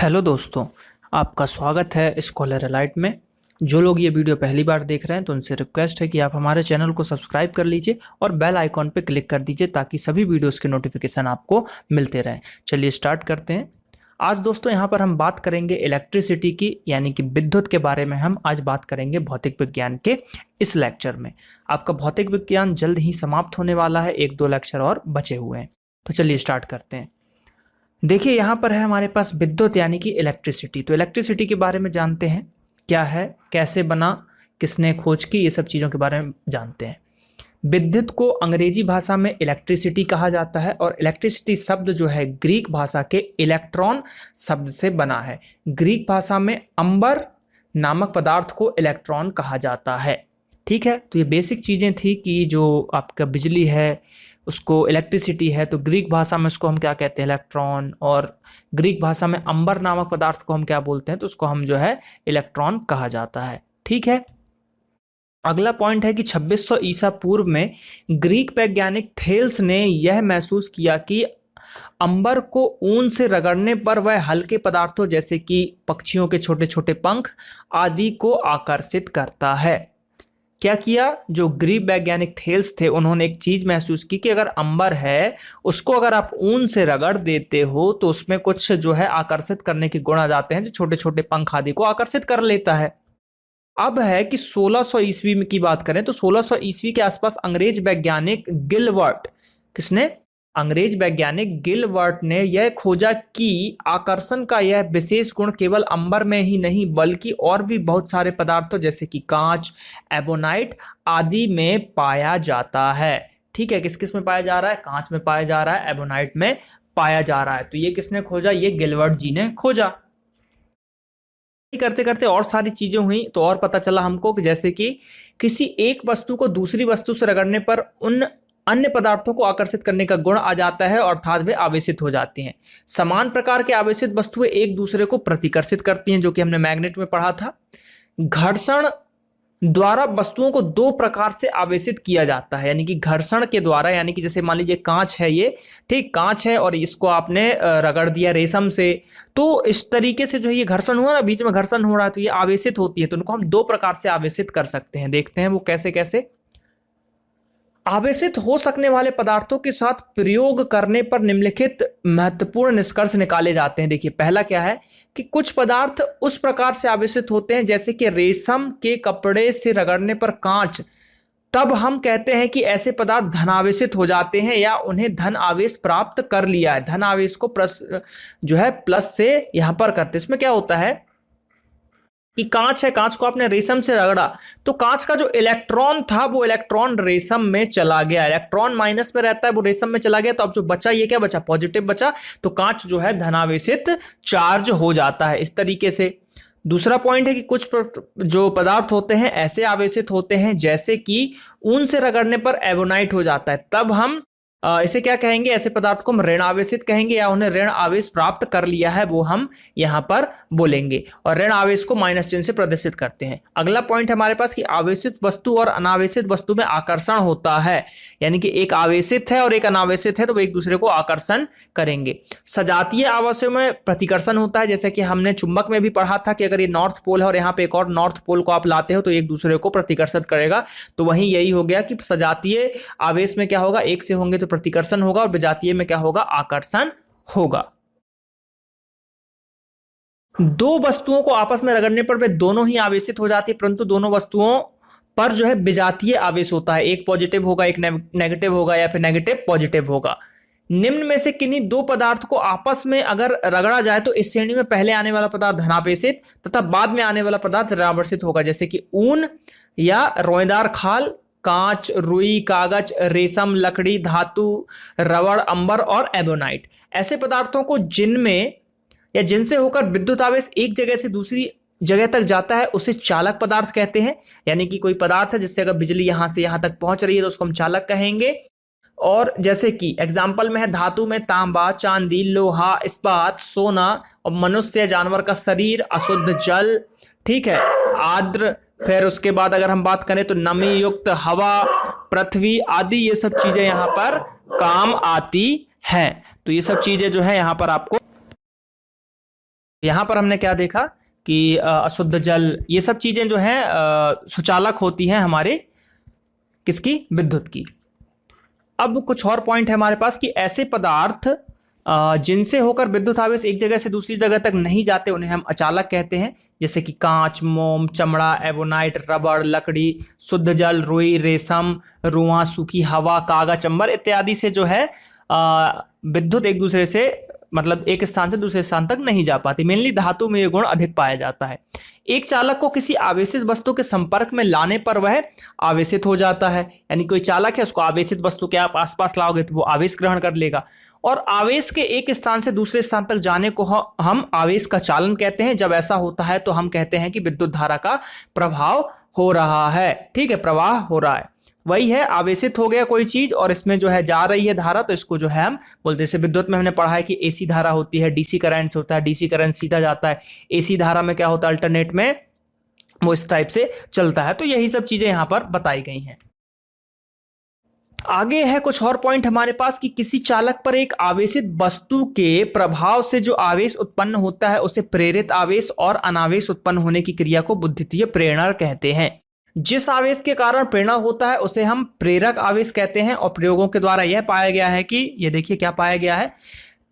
Hello दोस्तों, आपका स्वागत है स्कॉलर एलाइट में। जो लोग ये वीडियो पहली बार देख रहे हैं तो उनसे रिक्वेस्ट है कि आप हमारे चैनल को सब्सक्राइब कर लीजिए और बेल आइकॉन पर क्लिक कर दीजिए ताकि सभी वीडियोस के नोटिफिकेशन आपको मिलते रहें। चलिए स्टार्ट करते हैं। आज दोस्तों यहाँ पर हम बात करेंगे इलेक्ट्रिसिटी की, यानी कि विद्युत के बारे में हम आज बात करेंगे भौतिक विज्ञान के इस लेक्चर में। आपका भौतिक विज्ञान जल्द ही समाप्त होने वाला है, 1-2 लेक्चर और बचे हुए हैं। तो चलिए स्टार्ट करते हैं। देखिए यहाँ पर है हमारे पास विद्युत यानी कि इलेक्ट्रिसिटी। तो इलेक्ट्रिसिटी के बारे में जानते हैं, क्या है, कैसे बना, किसने खोज की, ये सब चीज़ों के बारे में जानते हैं। विद्युत को अंग्रेजी भाषा में इलेक्ट्रिसिटी कहा जाता है और इलेक्ट्रिसिटी शब्द जो है ग्रीक भाषा के इलेक्ट्रॉन शब्द से बना है। ग्रीक भाषा में अंबर नामक पदार्थ को इलेक्ट्रॉन कहा जाता है। ठीक है, तो ये बेसिक चीज़ें थी कि जो आपका बिजली है उसको इलेक्ट्रिसिटी है, तो ग्रीक भाषा में उसको हम क्या कहते हैं, इलेक्ट्रॉन। और ग्रीक भाषा में अंबर नामक पदार्थ को हम क्या बोलते हैं, तो उसको हम जो है इलेक्ट्रॉन कहा जाता है। ठीक है, अगला पॉइंट है कि 2600 ईसा पूर्व में ग्रीक वैज्ञानिक थेल्स ने यह महसूस किया कि अंबर को ऊन से रगड़ने पर वह हल्के पदार्थों जैसे कि पक्षियों के छोटे छोटे पंख आदि को आकर्षित करता है। क्या किया, जो ग्रीक वैज्ञानिक थेल्स थे उन्होंने एक चीज महसूस की कि अगर अंबर है उसको अगर आप ऊन से रगड़ देते हो तो उसमें कुछ जो है आकर्षित करने के गुण आ जाते हैं, जो छोटे छोटे पंख आदि को आकर्षित कर लेता है। अब है कि 1600 ईस्वी में की बात करें तो 1600 ईस्वी के आसपास अंग्रेज वैज्ञानिक गिलवर्ट, किसने, अंग्रेज वैज्ञानिक गिलवर्ट ने यह खोजा कि आकर्षण का यह विशेष गुण केवल अंबर में ही नहीं बल्कि और भी बहुत सारे पदार्थों जैसे कि कांच, एबोनाइट आदि में पाया जाता है। ठीक है, किस किस में पाया जा रहा है, कांच में पाया जा रहा है, एबोनाइट में पाया जा रहा है। तो ये किसने खोजा, ये गिलवर्ट जी ने खोजा। करते करते और सारी चीजें हुई तो और पता चला हमको कि जैसे कि किसी एक वस्तु को दूसरी वस्तु से रगड़ने पर उन अन्य पदार्थों को आकर्षित करने का गुण आ जाता है, अर्थात वे आवेशित हो जाती हैं। समान प्रकार के आवेशित वस्तुएं एक दूसरे को प्रतिकर्षित करती हैं, जो कि हमने मैग्नेट में पढ़ा था। घर्षण द्वारा वस्तुओं को दो प्रकार से आवेशित किया जाता है, यानी कि घर्षण के द्वारा, यानी कि जैसे मान लीजिए कांच है, ये ठीक कांच है और इसको आपने रगड़ दिया रेशम से, तो इस तरीके से जो ये घर्षण हुआ ना, बीच में घर्षण हो रहा है तो ये आवेशित होती है। तो उनको हम दो प्रकार से आवेशित कर सकते हैं। देखते हैं वो कैसे कैसे। आवेशित हो सकने वाले पदार्थों के साथ प्रयोग करने पर निम्नलिखित महत्वपूर्ण निष्कर्ष निकाले जाते हैं। देखिए पहला क्या है कि कुछ पदार्थ उस प्रकार से आवेशित होते हैं जैसे कि रेशम के कपड़े से रगड़ने पर कांच, तब हम कहते हैं कि ऐसे पदार्थ धनावेशित हो जाते हैं या उन्हें धन आवेश प्राप्त कर लिया है। धन आवेश को प्लस से यहां पर करते, इसमें क्या होता है कि कांच है, कांच को आपने रेशम से रगड़ा तो कांच का जो इलेक्ट्रॉन था वो इलेक्ट्रॉन रेशम में चला गया, इलेक्ट्रॉन माइनस में रहता है वो रेशम में चला गया, तो अब जो बचा ये क्या बचा, पॉजिटिव बचा, तो कांच जो है धनावेशित चार्ज हो जाता है इस तरीके से। दूसरा पॉइंट है कि कुछ जो पदार्थ होते हैं ऐसे आवेशित होते हैं जैसे कि ऊन से रगड़ने पर एवोनाइट हो जाता है, तब हम इसे क्या कहेंगे, ऐसे पदार्थ को हम ऋण आवेशित कहेंगे या उन्हें ऋण आवेश प्राप्त कर लिया है वो हम यहां पर बोलेंगे, और ऋण आवेश को माइनस चिन्ह से प्रदर्शित करते हैं। अगला पॉइंट हमारे पास कि आवेशित वस्तु और अनावेशित वस्तु में आकर्षण होता है, यानी कि एक आवेशित है और एक अनावेशित है तो वो एक दूसरे को आकर्षण करेंगे। सजातीय आवेशों में प्रतिकर्षण होता है, जैसे कि हमने चुंबक में भी पढ़ा था कि अगर ये नॉर्थ पोल है और यहाँ पे एक और नॉर्थ पोल को आप लाते हो तो एक दूसरे को प्रतिकर्षित करेगा। तो वहीं यही हो गया कि सजातीय आवेश में क्या होगा, एक से होंगे तो प्रतिकर्षण होगा और विजातीय में क्या होगा, आकर्षण होगा। दो वस्तुओं को आपस में रगड़ने पर वे दोनों ही आवेशित हो जाती है, परंतु दोनों वस्तुओं पर जो है विजातीय आवेश होता है, एक पॉजिटिव होगा एक नेगेटिव होगा या फिर नेगेटिव पॉजिटिव होगा। निम्न में से किन्हीं दो पदार्थ को आपस में अगर रगड़ा जाए तो इस श्रेणी में पहले आने वाला पदार्थ धनावेशित तथा बाद में आने वाला पदार्थ ऋणावेशित होगा, जैसे कि ऊन या रोएदार खाल, कांच, रुई, कागज, रेशम, लकड़ी, धातु, रबड़, अंबर और एबोनाइट। ऐसे पदार्थों को जिनमें या जिनसे होकर विद्युत आवेश एक जगह से दूसरी जगह तक जाता है उसे चालक पदार्थ कहते हैं, यानी कि कोई पदार्थ है जिससे अगर बिजली यहां से यहां तक पहुंच रही है तो उसको हम चालक कहेंगे। और जैसे कि एग्जाम्पल में है धातु में तांबा, चांदी, लोहा, इस्पात, सोना और मनुष्य जानवर का शरीर, अशुद्ध जल, ठीक है, आर्द्र, फिर उसके बाद अगर हम बात करें तो नमी युक्त हवा, पृथ्वी आदि, ये सब चीजें यहां पर काम आती हैं। तो ये सब चीजें जो है यहां पर आपको यहाँ पर हमने क्या देखा कि अशुद्ध जल, ये सब चीजें जो हैं सुचालक होती हैं हमारे किसकी, विद्युत की। अब कुछ और पॉइंट है हमारे पास कि ऐसे पदार्थ जिनसे होकर विद्युत आवेश एक जगह से दूसरी जगह तक नहीं जाते उन्हें हम अचालक कहते हैं, जैसे कि कांच, मोम, चमड़ा, एबोनाइट, रबड़, लकड़ी, शुद्ध जल, रुई, रेशम, रुआ, सूखी हवा, कागज, चंबल इत्यादि से जो है विद्युत एक दूसरे से मतलब एक स्थान से दूसरे स्थान तक नहीं जा पाती। मेनली धातु में यह गुण अधिक पाया जाता है। एक चालक को किसी आवेशित वस्तु के संपर्क में लाने पर वह आवेशित हो जाता है, यानी कोई चालक है उसको आवेशित वस्तु के आप आसपास लाओगे तो वो आवेश ग्रहण कर लेगा। और आवेश के एक स्थान से दूसरे स्थान तक जाने को हम आवेश का चालन कहते हैं। जब ऐसा होता है तो हम कहते हैं कि विद्युत धारा का प्रभाव हो रहा है, ठीक है, प्रवाह हो रहा है। वही है, आवेशित हो गया कोई चीज और इसमें जो है जा रही है धारा, तो इसको जो है हम बोलते हैं। जैसे विद्युत में हमने पढ़ा है कि एसी धारा होती है, डीसी करंट होता है, डीसी करंट सीधा जाता है, एसी धारा में क्या होता है, अल्टरनेट में वो इस टाइप से चलता है। तो यही सब चीजें यहां पर बताई गई हैं। आगे है कुछ और पॉइंट हमारे पास कि किसी चालक पर एक आवेशित वस्तु के प्रभाव से जो आवेश उत्पन्न होता है उसे प्रेरित आवेश और अनावेश उत्पन्न होने की क्रिया को विद्युतीय प्रेरणा कहते हैं। जिस आवेश के कारण प्रेरणा होता है उसे हम प्रेरक आवेश कहते हैं। और प्रयोगों के द्वारा यह पाया गया है कि ये देखिए क्या पाया गया है,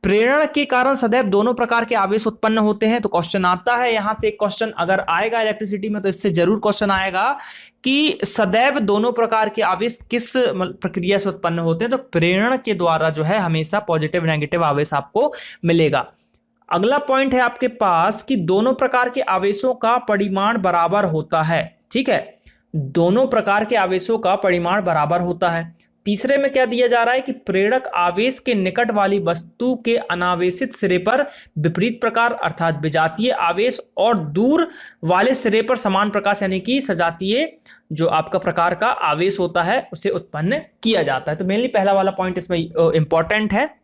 प्रेरण के कारण सदैव दोनों प्रकार के आवेश उत्पन्न होते हैं। तो क्वेश्चन आता है यहां से, एक क्वेश्चन अगर आएगा इलेक्ट्रिसिटी में तो इससे जरूर क्वेश्चन आएगा कि सदैव दोनों प्रकार के आवेश किस प्रक्रिया से उत्पन्न होते हैं। तो प्रेरण के द्वारा जो है हमेशा पॉजिटिव नेगेटिव आवेश आपको मिलेगा। अगला पॉइंट है आपके पास कि दोनों प्रकार के आवेशों का परिमाण बराबर होता है, ठीक है, दोनों प्रकार के आवेशों का परिमाण बराबर होता है। तीसरे में क्या दिया जा रहा है कि प्रेरक आवेश के निकट वाली वस्तु के अनावेशित सिरे पर विपरीत प्रकार अर्थात विजातीय आवेश और दूर वाले सिरे पर समान प्रकाश यानी कि सजातीय जो आपका प्रकार का आवेश होता है उसे उत्पन्न किया जाता है। तो मेनली पहला वाला पॉइंट इसमें इंपॉर्टेंट है।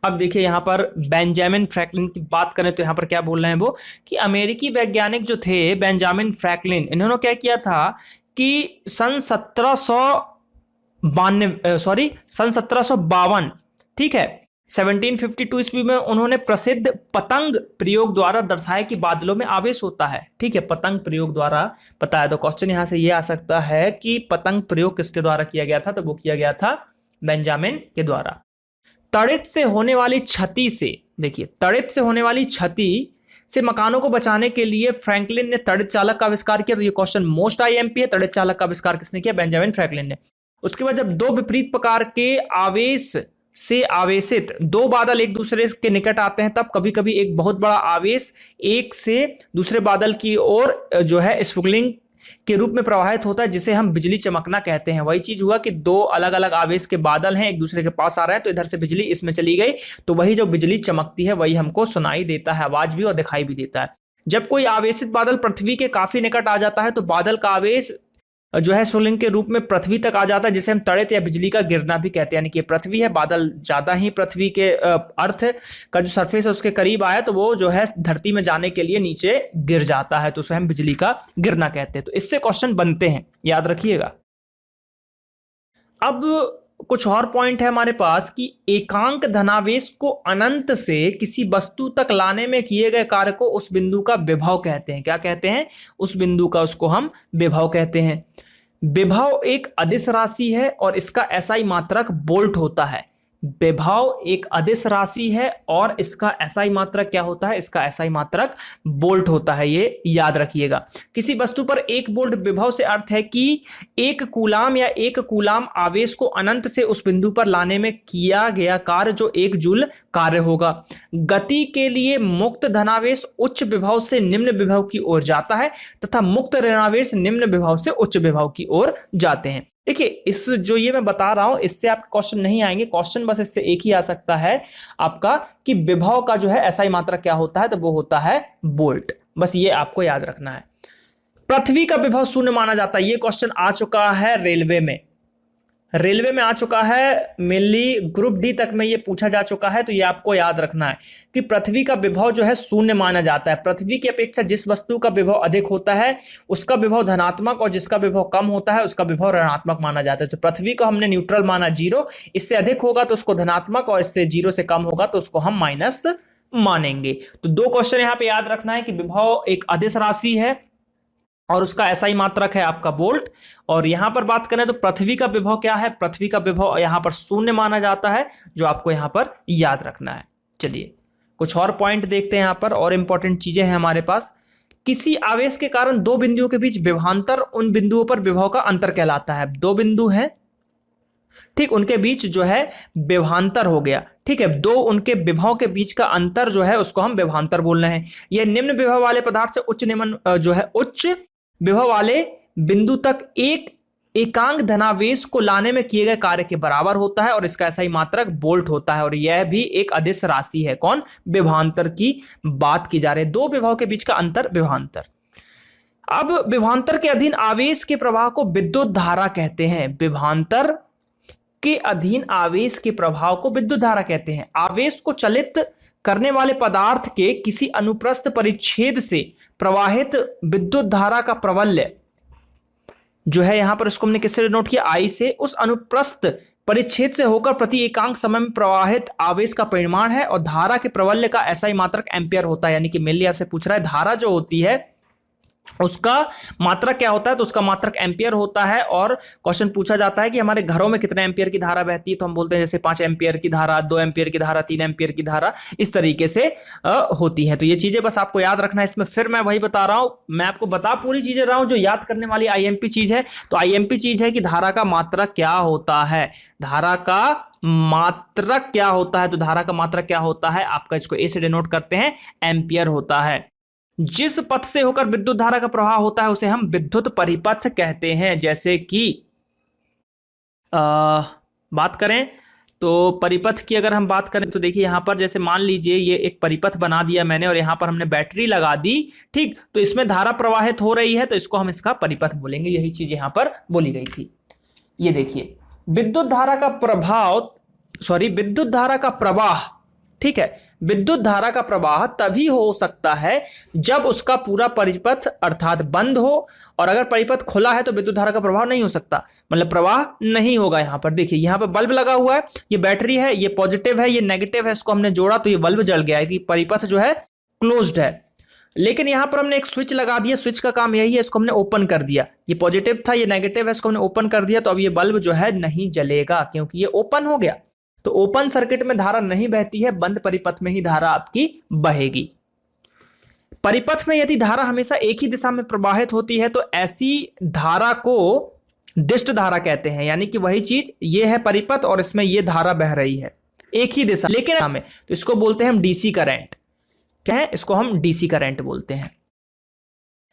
अब देखिए यहां पर बेंजामिन फ्रैंकलिन की बात करें तो यहां पर क्या बोल रहे हैं वो कि अमेरिकी वैज्ञानिक जो थे बेंजामिन फ्रैंकलिन, इन्होंने क्या किया था कि सन 1752, ठीक है, 1752 ईस्वी में उन्होंने प्रसिद्ध पतंग प्रयोग द्वारा दर्शाया कि बादलों में आवेश होता है, ठीक है, पतंग प्रयोग द्वारा बताया। तो क्वेश्चन यहां से यह आ सकता है कि पतंग प्रयोग किसके द्वारा किया गया था, तो वो किया गया था बेंजामिन के द्वारा। तड़ित से होने वाली क्षति से, देखिए तड़ित से होने वाली क्षति से मकानों को बचाने के लिए फ्रैंकलिन ने तड़ित चालक का आविष्कार किया। तो ये क्वेश्चन मोस्ट आईएमपी है, तड़ित चालक का आविष्कार किसने किया, बेंजामिन फ्रैंकलिन ने। उसके बाद जब दो विपरीत प्रकार के आवेश से आवेशित दो बादल एक दूसरे के निकट आते हैं तब कभी कभी एक बहुत बड़ा आवेश एक से दूसरे बादल की ओर जो है स्पुलिंग के रूप में प्रवाहित होता है, जिसे हम बिजली चमकना कहते हैं। वही चीज हुआ कि दो अलग अलग आवेश के बादल हैं, एक दूसरे के पास आ रहे हैं, तो इधर से बिजली इसमें चली गई, तो वही जो बिजली चमकती है वही हमको सुनाई देता है, आवाज भी और दिखाई भी देता है। जब कोई आवेशित बादल पृथ्वी के काफी निकट आ जाता है तो बादल का आवेश जो है स्फुलिंग के रूप में पृथ्वी तक आ जाता है, जिसे हम तड़ित या बिजली का गिरना भी कहते हैं। यानी कि पृथ्वी है, बादल ज्यादा ही पृथ्वी के अर्थ का जो सरफेस है उसके करीब आया तो वो जो है धरती में जाने के लिए नीचे गिर जाता है, तो उसे हम बिजली का गिरना कहते हैं। तो इससे क्वेश्चन बनते हैं, याद रखिएगा। अब कुछ और पॉइंट है हमारे पास कि एकांक धनावेश को अनंत से किसी वस्तु तक लाने में किए गए कार्य को उस बिंदु का विभव कहते हैं। क्या कहते हैं, उस बिंदु का उसको हम विभव कहते हैं। विभव एक अदिश राशि है और इसका एसआई मात्रक वोल्ट होता है। विभव एक अदिश राशि है और इसका एसआई मात्रक क्या होता है, इसका एसआई मात्रक वोल्ट होता है, ये याद रखिएगा। किसी वस्तु पर 1 वोल्ट विभव से अर्थ है कि 1 कूलाम या 1 कूलाम आवेश को अनंत से उस बिंदु पर लाने में किया गया कार्य जो 1 जूल कार्य होगा। गति के लिए मुक्त धनावेश उच्च विभव से निम्न विभव की ओर जाता है तथा मुक्त ऋणावेश निम्न विभव से उच्च विभव की ओर जाते हैं। देखिए इस जो ये मैं बता रहा हूं इससे आपके क्वेश्चन नहीं आएंगे, क्वेश्चन बस इससे एक ही आ सकता है आपका कि विभव का जो है एसआई मात्रक क्या होता है, तो वो होता है वोल्ट। बस ये आपको याद रखना है। पृथ्वी का विभव शून्य माना जाता है, ये क्वेश्चन आ चुका है रेलवे में आ चुका है, मेनली ग्रुप डी तक में ये पूछा जा चुका है। तो ये आपको याद रखना है कि पृथ्वी का विभव जो है शून्य माना जाता है। पृथ्वी की अपेक्षा जिस वस्तु का विभव अधिक होता है उसका विभव धनात्मक और जिसका विभव कम होता है उसका विभव ऋणात्मक माना जाता है। तो पृथ्वी को हमने न्यूट्रल माना 0, इससे अधिक होगा तो उसको धनात्मक और इससे 0 से कम होगा तो उसको हम माइनस मानेंगे। तो दो क्वेश्चन यहां पे याद रखना है कि विभव एक अदिश राशि है और उसका एसआई मात्रक है आपका वोल्ट। और यहां पर बात करें तो पृथ्वी का विभव क्या है, पृथ्वी का विभव यहां पर शून्य माना जाता है, जो आपको यहां पर याद रखना है। चलिए कुछ और पॉइंट देखते हैं यहां पर, और इंपॉर्टेंट चीजें हैं हमारे पास। किसी आवेश के कारण दो बिंदुओं के बीच विभवांतर उन बिंदुओं पर विभव का अंतर कहलाता है। दो बिंदु हैं, ठीक, उनके बीच जो है विभवांतर हो गया, ठीक है, दो उनके विभव के बीच का अंतर जो है उसको हम विभवांतर बोल रहे हैं। यह निम्न विभव वाले पदार्थ से उच्च निम्न जो है उच्च विभव वाले बिंदु तक एक एकांक धनावेश को लाने में किए गए कार्य के बराबर होता है, और इसका ऐसा ही मात्रक वोल्ट होता है। और यह भी एक अदिश राशि है। कौन? विभवांतर की बात की जा रही है, दो विभव के बीच का अंतर विभवांतर। अब विभवांतर के अधीन आवेश के प्रवाह को विद्युत धारा कहते हैं। विभवांतर के अधीन आवेश के प्रभाव को विद्युत धारा कहते हैं। आवेश को चलित करने वाले पदार्थ के किसी अनुप्रस्थ परिच्छेद से प्रवाहित विद्युत धारा का प्रवलय जो है, यहां पर इसको हमने किससे नोट किया? आई से। उस अनुप्रस्थ परिच्छेद से होकर प्रति एकांक समय में प्रवाहित आवेश का परिमाण है, और धारा के प्रवलय का ऐसा ही मात्रक एम्पियर होता है। यानी कि मेनली आपसे पूछ रहा है धारा जो होती है उसका मात्रक क्या होता है, तो उसका मात्रक एम्पियर होता है। और क्वेश्चन पूछा जाता है कि हमारे घरों में कितने एम्पियर की धारा बहती है, तो हम बोलते हैं जैसे 5 एम्पियर की धारा, 2 एम्पियर की धारा, 3 एम्पियर की धारा, इस तरीके से होती है। तो ये चीजें बस आपको याद रखना है। इसमें फिर मैं वही बता रहा हूं, मैं आपको बता पूरी चीजें रहा हूं जो याद करने वाली आईएमपी चीज है। तो आईएमपी चीज है कि धारा का मात्रक क्या होता है, धारा का मात्रक क्या होता है। तो धारा का मात्रक क्या होता है आपका, इसको ए से डिनोट करते हैं, एम्पियर होता है। जिस पथ से होकर विद्युत धारा का प्रवाह होता है उसे हम विद्युत परिपथ कहते हैं। जैसे कि बात करें तो परिपथ की अगर हम बात करें तो देखिए यहां पर जैसे मान लीजिए ये एक परिपथ बना दिया मैंने, और यहां पर हमने बैटरी लगा दी, ठीक, तो इसमें धारा प्रवाहित हो रही है, तो इसको हम इसका परिपथ बोलेंगे। यही चीज यहां पर बोली गई थी। ये देखिए विद्युत धारा का प्रभाव, विद्युत धारा का प्रवाह, ठीक है, विद्युत धारा का प्रवाह तभी हो सकता है जब उसका पूरा परिपथ अर्थात बंद हो, और अगर परिपथ खुला है तो विद्युत धारा का प्रवाह नहीं हो सकता, मतलब प्रवाह नहीं होगा। यहां पर देखिए, यहां पर बल्ब लगा हुआ है, ये बैटरी है, ये पॉजिटिव है, ये नेगेटिव है, इसको हमने जोड़ा तो ये बल्ब जल गया है कि परिपथ जो है क्लोज्ड है। लेकिन यहां पर हमने एक स्विच लगा दिया, स्विच का काम यही है, इसको हमने ओपन कर दिया, ये पॉजिटिव था, ये नेगेटिव है, इसको हमने ओपन कर दिया, तो अब ये बल्ब जो है नहीं जलेगा क्योंकि ये ओपन हो गया। तो ओपन सर्किट में धारा नहीं बहती है, बंद परिपथ में ही धारा आपकी बहेगी। परिपथ में यदि धारा हमेशा एक ही दिशा में प्रवाहित होती है तो ऐसी धारा को दिष्ट धारा कहते हैं। यानी कि वही चीज, ये है परिपथ और इसमें ये धारा बह रही है एक ही दिशा, लेकिन हमें तो इसको बोलते हैं हम डीसी करंट। क्या है? इसको हम डीसी करंट बोलते हैं।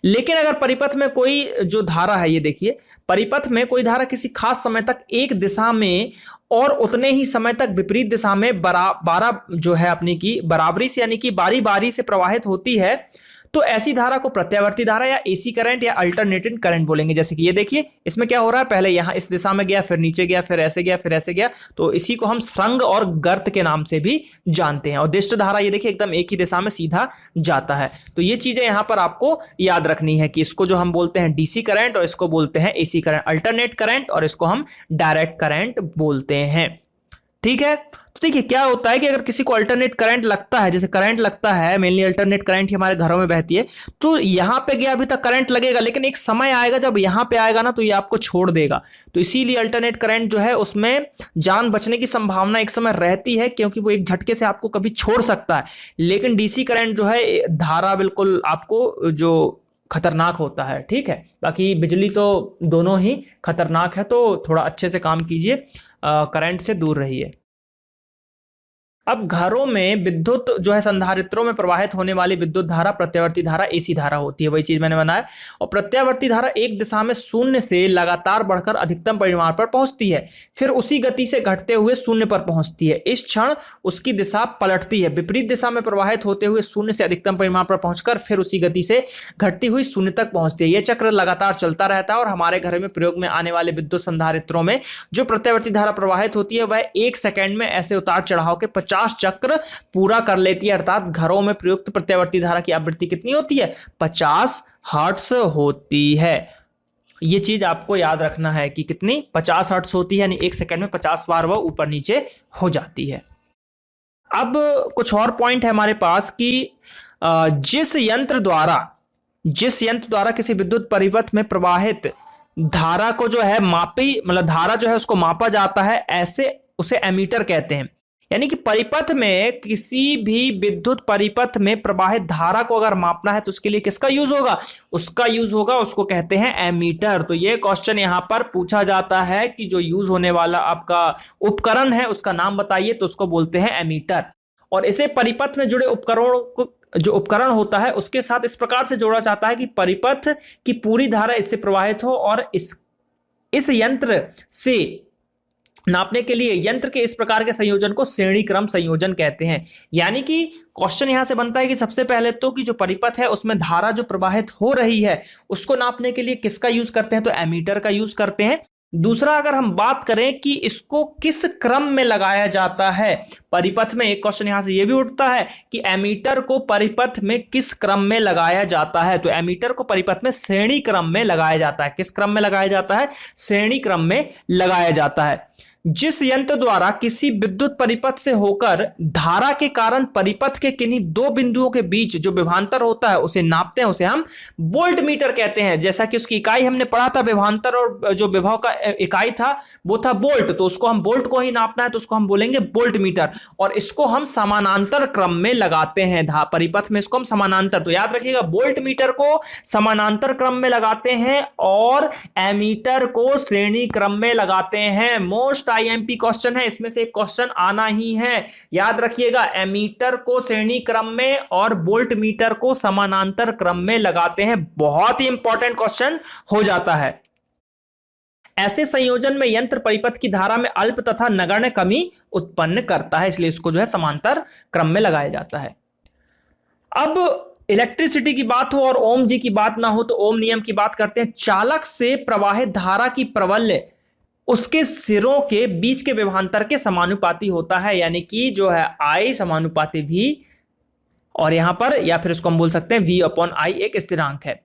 लेकिन अगर परिपथ में कोई जो धारा है, ये देखिए परिपथ में कोई धारा किसी खास समय तक एक दिशा में और उतने ही समय तक विपरीत दिशा में जो है अपनी की बराबरी से, यानी कि बारी बारी से प्रवाहित होती है, तो ऐसी धारा को प्रत्यावर्ती धारा या एसी करंट या अल्टरनेटिंग करंट बोलेंगे। जैसे कि ये देखिए इसमें क्या हो रहा है, पहले यहां इस दिशा में गया, फिर नीचे गया, फिर ऐसे गया, फिर ऐसे गया, तो इसी को हम स्रंग और गर्त के नाम से भी जानते हैं। और दिष्ट धारा ये देखिए एकदम एक ही दिशा में सीधा जाता है। तो ये चीजें यहां पर आपको याद रखनी है कि इसको जो हम बोलते हैं डीसी करंट और इसको बोलते हैं एसी करंट, अल्टरनेट करंट, और इसको हम डायरेक्ट करंट बोलते हैं। ठीक है, तो देखिए क्या होता है कि अगर किसी को अल्टरनेट करंट लगता है, जैसे करंट लगता है, मेनली अल्टरनेट करंट ही हमारे घरों में बहती है, तो यहां पे गया अभी तक करंट लगेगा, लेकिन एक समय आएगा जब यहां पे आएगा ना तो ये आपको छोड़ देगा। तो इसीलिए अल्टरनेट करंट जो है उसमें जान बचने की संभावना एक समय रहती है, क्योंकि वो एक झटके से आपको कभी छोड़ सकता है। लेकिन डीसी करंट जो है धारा बिल्कुल आपको जो खतरनाक होता है। ठीक है, बाकी बिजली तो दोनों ही खतरनाक है, तो थोड़ा अच्छे से काम कीजिए, करंट से दूर रहिए। अब घरों में विद्युत जो है संधारित्रों में प्रवाहित होने वाली विद्युत धारा प्रत्यावर्ती धारा एसी धारा होती है, वही चीज मैंने बनाया। और प्रत्यावर्ती धारा एक दिशा में शून्य से लगातार बढ़कर अधिकतम परिमाण पर पहुंचती है, फिर उसी गति से घटते हुए शून्य पर पहुंचती है। इस क्षण उसकी दिशा पलटती है, विपरीत दिशा में प्रवाहित होते हुए शून्य से अधिकतम परिमाण पर पहुंचकर फिर उसी गति से घटती हुई शून्य तक पहुंचती है। यह चक्र लगातार चलता रहता है और हमारे घर में प्रयोग में आने वाले विद्युत संधारित्रों में जो प्रत्यावर्ती धारा प्रवाहित होती है वह 1 सेकंड में ऐसे उतार चढ़ाव के 50 चक्र पूरा कर लेती है। अर्थात घरों में प्रयुक्त प्रत्यावर्ती धारा की आवृत्ति कितनी होती है? 50 हर्ट्ज होती है। यह चीज आपको याद रखना है कि कितनी? 50 हर्ट्ज होती है, यानी 1 सेकंड में 50 बार वह ऊपर नीचे हो जाती है। अब कुछ और पॉइंट है हमारे पास कि जिस यंत्र द्वारा किसी विद्युत परिपथ में प्रवाहित धारा को जो है मापी मतलब धारा जो है उसको मापा जाता है, ऐसे उसे एमीटर कहते हैं। यानी कि परिपथ में किसी भी विद्युत परिपथ में प्रवाहित धारा को अगर मापना है तो उसके लिए किसका यूज होगा? उसका यूज होगा, उसको कहते हैं एमीटर। तो ये क्वेश्चन यहां पर पूछा जाता है कि जो यूज होने वाला आपका उपकरण है उसका नाम बताइए, तो उसको बोलते हैं एमीटर। और इसे परिपथ में जुड़े उपकरणों को जो उपकरण होता है उसके साथ इस प्रकार से जोड़ा जाता है कि परिपथ की पूरी धारा इससे प्रवाहित हो, और इस यंत्र से नापने के लिए यंत्र के इस प्रकार के संयोजन को श्रेणी क्रम संयोजन कहते हैं। यानी कि क्वेश्चन यहां से बनता है कि सबसे पहले तो कि जो परिपथ है उसमें धारा जो प्रवाहित हो रही है उसको नापने के लिए किसका यूज करते हैं? तो एमीटर का यूज करते हैं। दूसरा, अगर हम बात करें कि इसको किस क्रम में लगाया जाता है परिपथ में, एक क्वेश्चन यहां से यह भी उठता है कि एमीटर को परिपथ में किस क्रम में लगाया जाता है? तो एमीटर को परिपथ में श्रेणी क्रम में लगाया जाता है। किस क्रम में लगाया जाता है? श्रेणी क्रम में लगाया जाता है। जिस यंत्र द्वारा किसी विद्युत परिपथ से होकर धारा के कारण परिपथ के किन्हीं दो बिंदुओं के बीच जो विभवांतर होता है उसे नापते हैं, उसे हम वोल्ट मीटर कहते हैं। जैसा कि उसकी इकाई हमने पढ़ा था, विभवांतर और जो विभव का इकाई था वो था वोल्ट, तो उसको हम वोल्ट को ही नापना है तो उसको हम बोलेंगे वोल्ट मीटर। और इसको हम समानांतर क्रम में लगाते हैं परिपथ में, इसको हम समानांतर, तो याद रखिएगा वोल्ट मीटर को समानांतर क्रम में लगाते हैं और एमीटर को श्रेणी क्रम में लगाते हैं। मोस्ट आईएमपी क्वेश्चन है, इसमें से एक क्वेश्चन आना ही है, याद रखिएगा। एमीटर को श्रेणी क्रम में और वोल्ट मीटर को समानांतर क्रम में लगाते हैं। बहुत ही इंपॉर्टेंट क्वेश्चन हो जाता है। ऐसे संयोजन में यंत्र परिपथ की धारा में अल्प तथा नगण्य कमी उत्पन्न करता है, इसलिए इसको जो है समांतर क्रम में लगाया जाता है। अब इलेक्ट्रिसिटी की बात हो और ओम जी की बात ना हो तो ओम नियम की बात करते हैं। चालक से प्रवाहित धारा की प्रबल्य उसके सिरों के बीच के विभवांतर के समानुपाती होता है, यानी कि जो है I समानुपाती V, और यहां पर या फिर इसको हम बोल सकते हैं V/I एक स्थिरांक है।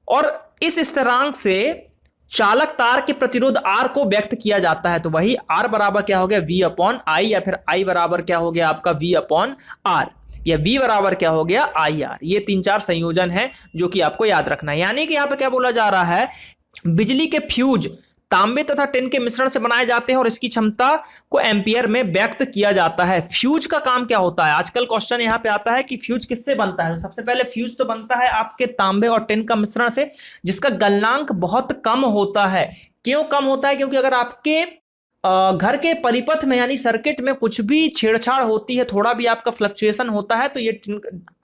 और इस स्थिरांक से चालक तार के प्रतिरोध R को व्यक्त किया जाता है। तो वही R बराबर क्या हो गया? V/I, या फिर I बराबर क्या हो गया आपका? V/R, या V बराबर क्या हो गया? IR। ये 3-4 संयोजन है जो कि आपको याद रखना है। यानी कि यहां पे क्या बोला जा रहा है, बिजली के फ्यूज तांबे तथा टिन के मिश्रण से बनाए जाते हैं और इसकी क्षमता को एम्पियर में व्यक्त किया जाता है। फ्यूज का काम क्या होता है? आजकल क्वेश्चन यहां पे आता है कि फ्यूज किससे बनता है। सबसे पहले फ्यूज तो बनता है आपके तांबे और टिन का मिश्रण से, जिसका गलनांक बहुत कम होता है। क्यों कम होता है? क्योंकि अगर आपके घर के परिपथ में यानी सर्किट में कुछ भी छेड़छाड़ होती है, थोड़ा भी आपका फ्लक्चुएशन होता है, तो ये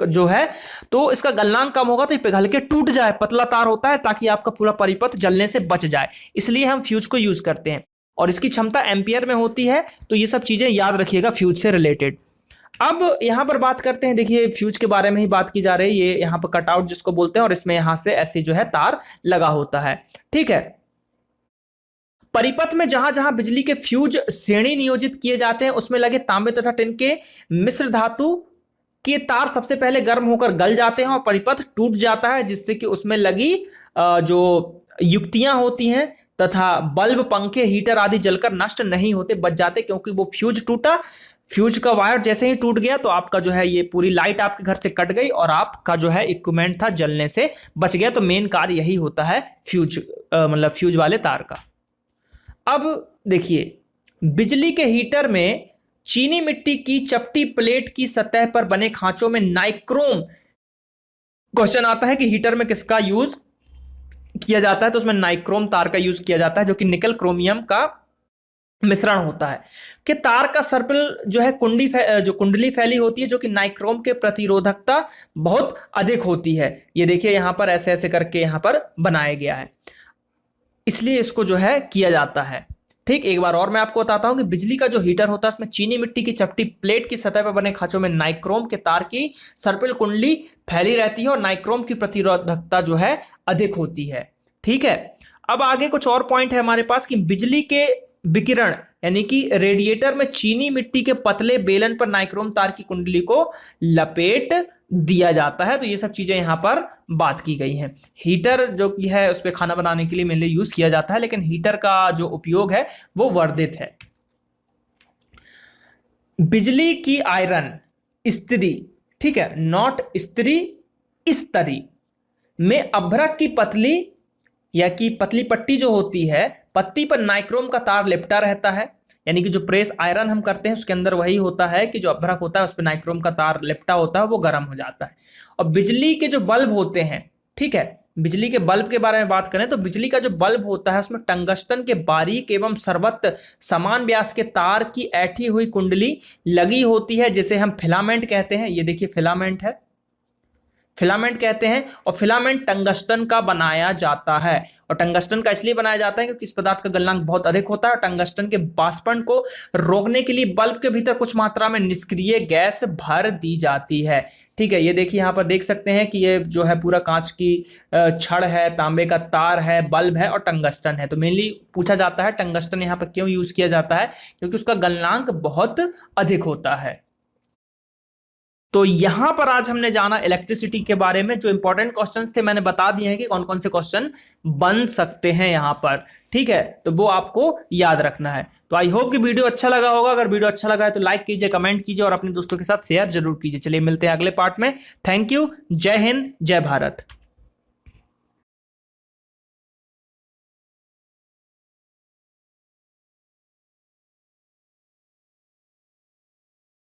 जो है तो इसका गलनांक कम होगा तो ये पिघल के टूट जाए। पतला तार होता है ताकि आपका पूरा परिपथ जलने से बच जाए, इसलिए हम फ्यूज को यूज करते हैं। और इसकी क्षमता एम्पियर में होती है। तो ये सब चीजें याद रखिएगा फ्यूज से रिलेटेड। अब यहां पर बात करते हैं, देखिए फ्यूज के बारे में ही बात की जा रही है। ये यहां पर कटआउट जिसको बोलते हैं, और इसमें यहां से ऐसे जो है तार लगा होता है, ठीक है। परिपथ में जहां जहां बिजली के फ्यूज श्रेणी नियोजित किए जाते हैं उसमें लगे तांबे तथा टिन के मिश्र धातु के तार सबसे पहले गर्म होकर गल जाते हैं और परिपथ टूट जाता है, जिससे कि उसमें लगी जो युक्तियां होती हैं तथा बल्ब, पंखे, हीटर आदि जलकर नष्ट नहीं होते, बच जाते, क्योंकि वो फ्यूज टूटा। फ्यूज का वायर जैसे ही टूट गया तो आपका जो है ये पूरी लाइट आपके घर से कट गई और आपका जो है इक्विपमेंट था जलने से बच गया। तो मेन कार्य यही होता है फ्यूज मतलब फ्यूज वाले तार का। अब देखिए, बिजली के हीटर में चीनी मिट्टी की चपटी प्लेट की सतह पर बने खांचों में नाइक्रोम, क्वेश्चन आता है कि हीटर में किसका यूज किया जाता है, तो उसमें नाइक्रोम तार का यूज किया जाता है, जो कि निकल क्रोमियम का मिश्रण होता है। कि तार का सर्पिल जो है कुंडली फैली होती है, जो कि नाइक्रोम के प्रतिरोधकता बहुत अधिक होती है। ये देखिए यहां पर ऐसे ऐसे करके यहां पर बनाया गया है, इसलिए इसको जो है किया जाता है। ठीक, एक बार और मैं आपको बताता हूं कि बिजली का जो हीटर होता है उसमें चीनी मिट्टी की चपटी प्लेट की सतह पर बने खांचों में नाइक्रोम के तार की सर्पिल कुंडली फैली रहती है और नाइक्रोम की प्रतिरोधकता जो है अधिक होती है। ठीक है, अब आगे कुछ और पॉइंट है हमारे पास कि बिजली के विकिरण यानी कि रेडिएटर में चीनी मिट्टी के पतले बेलन पर नाइक्रोम तार की कुंडली को लपेट दिया जाता है। तो ये सब चीजें यहां पर बात की गई हैं। हीटर जो कि है उस पर खाना बनाने के लिए मेनली यूज किया जाता है, लेकिन हीटर का जो उपयोग है वो वर्धित है। बिजली की आयरन स्त्री, ठीक है, नॉट स्त्री, स्तरी में अभ्रक की पतली या कि पतली पट्टी जो होती है, पत्ती पर नाइक्रोम का तार लिपटा रहता है। यानी कि जो प्रेस आयरन हम करते हैं उसके अंदर वही होता है कि जो अभ्रक होता है उस पर नाइक्रोम का तार लिपटा होता है, वो गर्म हो जाता है। और बिजली के जो बल्ब होते हैं, ठीक है, बिजली के बल्ब के बारे में बात करें तो बिजली का जो बल्ब होता है उसमें टंगस्टन के बारीक एवं सर्वत्र समान व्यास के तार की ऐठी हुई कुंडली लगी होती है, जिसे हम फिलामेंट कहते हैं। ये देखिए फिलामेंट है, फिलामेंट कहते हैं। और फिलामेंट टंगस्टन का बनाया जाता है, और टंगस्टन का इसलिए बनाया जाता है क्योंकि इस पदार्थ का गलनांक बहुत अधिक होता है। और टंगस्टन के वाष्पन को रोकने के लिए बल्ब के भीतर कुछ मात्रा में निष्क्रिय गैस भर दी जाती है। ठीक है, ये देखिए यहाँ पर देख सकते हैं कि ये जो है पूरा कांच की छड़ है, तांबे का तार है, बल्ब है और टंगस्टन है। तो मेनली पूछा जाता है टंगस्टन यहाँ पर क्यों यूज किया जाता है, क्योंकि उसका गलनांक बहुत अधिक होता है। तो यहां पर आज हमने जाना इलेक्ट्रिसिटी के बारे में। जो इंपॉर्टेंट क्वेश्चंस थे मैंने बता दिए हैं कि कौन कौन से क्वेश्चन बन सकते हैं यहां पर, ठीक है, तो वो आपको याद रखना है। तो आई होप कि वीडियो अच्छा लगा होगा। अगर वीडियो अच्छा लगा है तो लाइक कीजिए, कमेंट कीजिए और अपने दोस्तों के साथ शेयर जरूर कीजिए। चलिए मिलते हैं अगले पार्ट में। थैंक यू, जय हिंद, जय भारत।